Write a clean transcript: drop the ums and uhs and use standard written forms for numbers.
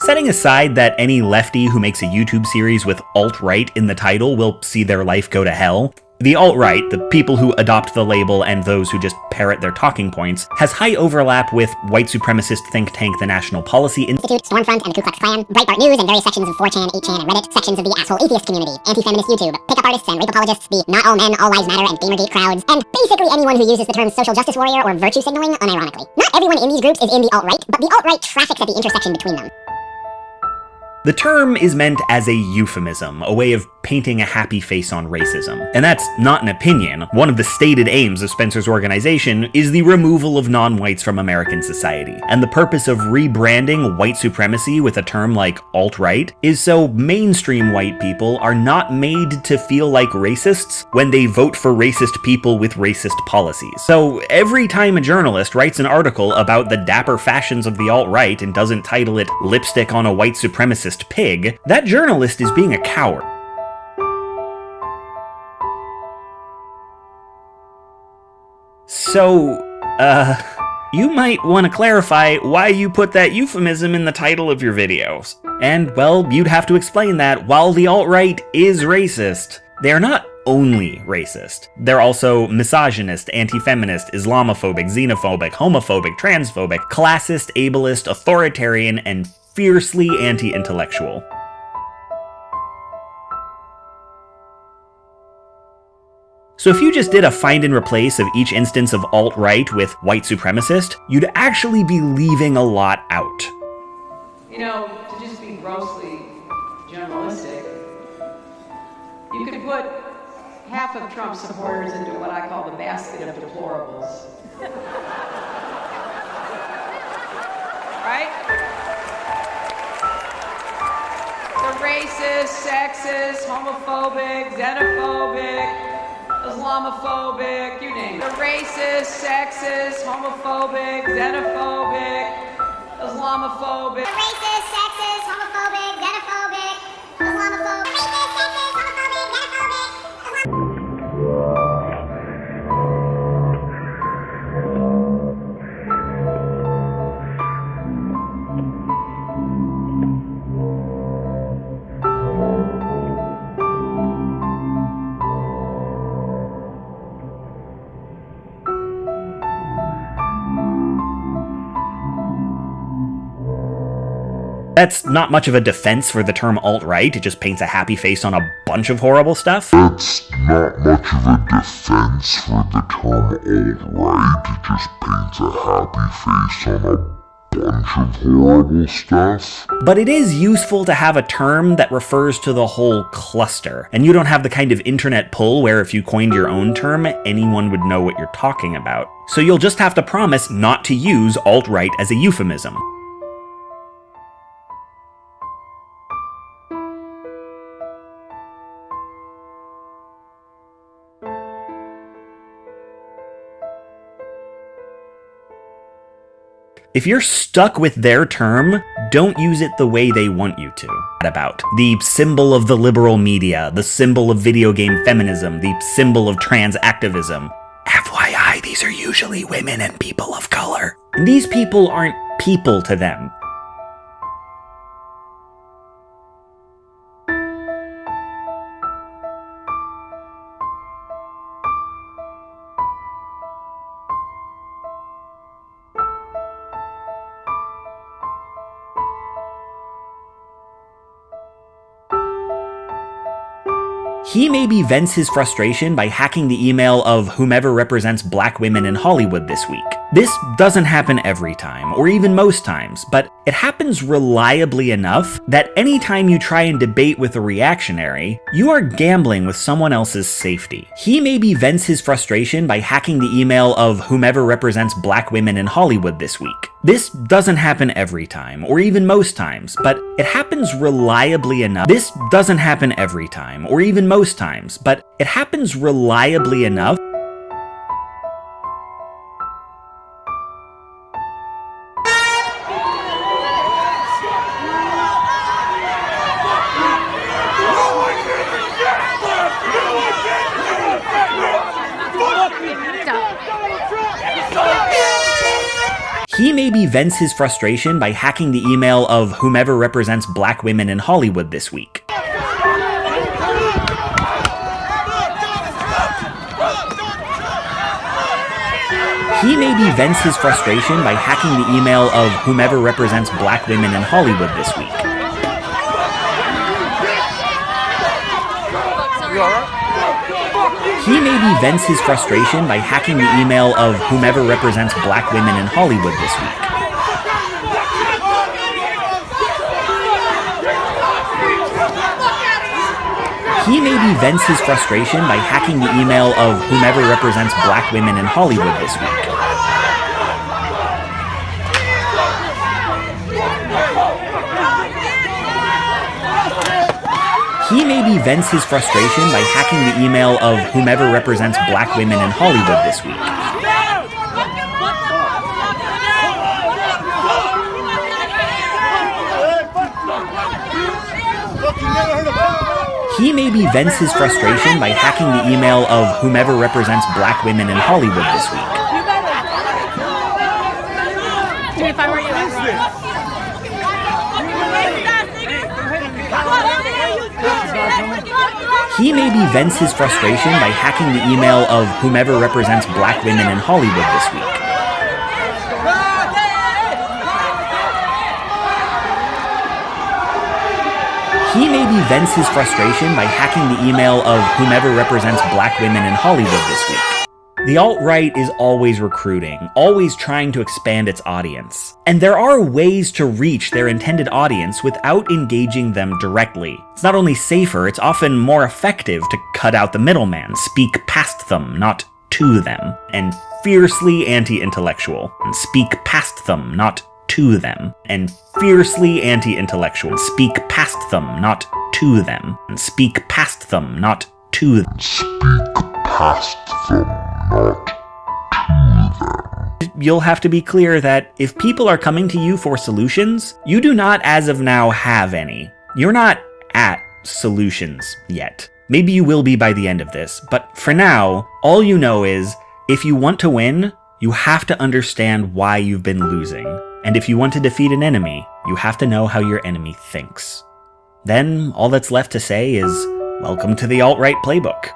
Setting aside that any lefty who makes a YouTube series with alt-right in the title will see their life go to hell, the alt-right, the people who adopt the label and those who just parrot their talking points, has high overlap with white supremacist think tank the National Policy Institute, Stormfront and the Ku Klux Klan, Breitbart News and various sections of 4chan, 8chan, and Reddit, sections of the asshole atheist community, anti-feminist YouTube, pickup artists and rape apologists, the not all men, all lives matter and Gamergate crowds, and basically anyone who uses the term social justice warrior or virtue signaling unironically. Not everyone in these groups is in the alt-right, but the alt-right traffics at the intersection between them. The term is meant as a euphemism, a way of painting a happy face on racism. And that's not an opinion. One of the stated aims of Spencer's organization is the removal of non-whites from American society. And the purpose of rebranding white supremacy with a term like alt-right is so mainstream white people are not made to feel like racists when they vote for racist people with racist policies. So every time a journalist writes an article about the dapper fashions of the alt-right and doesn't title it "Lipstick on a White Supremacist Pig," that journalist is being a coward. So, you might want to clarify why you put that euphemism in the title of your videos. And, well, you'd have to explain that while the alt-right is racist, they are not only racist. They're also misogynist, anti-feminist, Islamophobic, xenophobic, homophobic, transphobic, classist, ableist, authoritarian, and fiercely anti-intellectual. So if you just did a find and replace of each instance of alt-right with white supremacist, you'd actually be leaving a lot out. You know, to just be grossly generalistic, you could put half of Trump supporters into what I call the basket of deplorables. Right? The racist, sexist, homophobic, xenophobic, Islamophobic, you name it. The racist, sexist, homophobic, xenophobic, Islamophobic. The racist, sexist, homophobic, xenophobic, Islamophobic. Racist, sexist, homophobic, xenophobic, That's not much of a defense for the term alt-right, it just paints a happy face on a bunch of horrible stuff. That's not much of a defense for the term alt-right, it just paints a happy face on a bunch of horrible stuff. But it is useful to have a term that refers to the whole cluster, and you don't have the kind of internet pull where if you coined your own term, anyone would know what you're talking about. So you'll just have to promise not to use alt-right as a euphemism. If you're stuck with their term, don't use it the way they want you to. About the symbol of the liberal media, the symbol of video game feminism, the symbol of trans activism. FYI, these are usually women and people of color. And these people aren't people to them. He maybe vents his frustration by hacking the email of whomever represents black women in Hollywood this week. This doesn't happen every time, or even most times, but it happens reliably enough that anytime you try and debate with a reactionary, you are gambling with someone else's safety. He maybe vents his frustration by hacking the email of whomever represents black women in Hollywood this week. This doesn't happen every time, or even most times, but it happens reliably enough. This doesn't happen every time, or even most times, but it happens reliably enough. He maybe vents his frustration by hacking the email of whomever represents black women in Hollywood this week. He maybe vents his frustration by hacking the email of whomever represents black women in Hollywood this week. He maybe vents his frustration by hacking the email of whomever represents black women in Hollywood this week. He maybe vents his frustration by hacking the email of whomever represents black women in Hollywood this week. He maybe vents his frustration by hacking the email of whomever represents black women in Hollywood this week. He maybe vents his frustration by hacking the email of whomever represents black women in Hollywood this week. Dude, if I were you, I'd run. He maybe vents his frustration by hacking the email of whomever represents black women in Hollywood this week. He maybe vents his frustration by hacking the email of whomever represents black women in Hollywood this week. The alt-right is always recruiting, always trying to expand its audience. And there are ways to reach their intended audience without engaging them directly. It's not only safer, it's often more effective to cut out the middleman, speak past them, not to them, and fiercely anti-intellectual, and speak past them, not to them, and fiercely anti-intellectual, speak past them, not to them, and speak past them, not to them. Speak past them, not to them. You'll have to be clear that if people are coming to you for solutions, you do not as of now have any. You're not at solutions yet. Maybe you will be by the end of this, but for now, all you know is, if you want to win, you have to understand why you've been losing. And if you want to defeat an enemy, you have to know how your enemy thinks. Then, all that's left to say is, welcome to the alt-right playbook.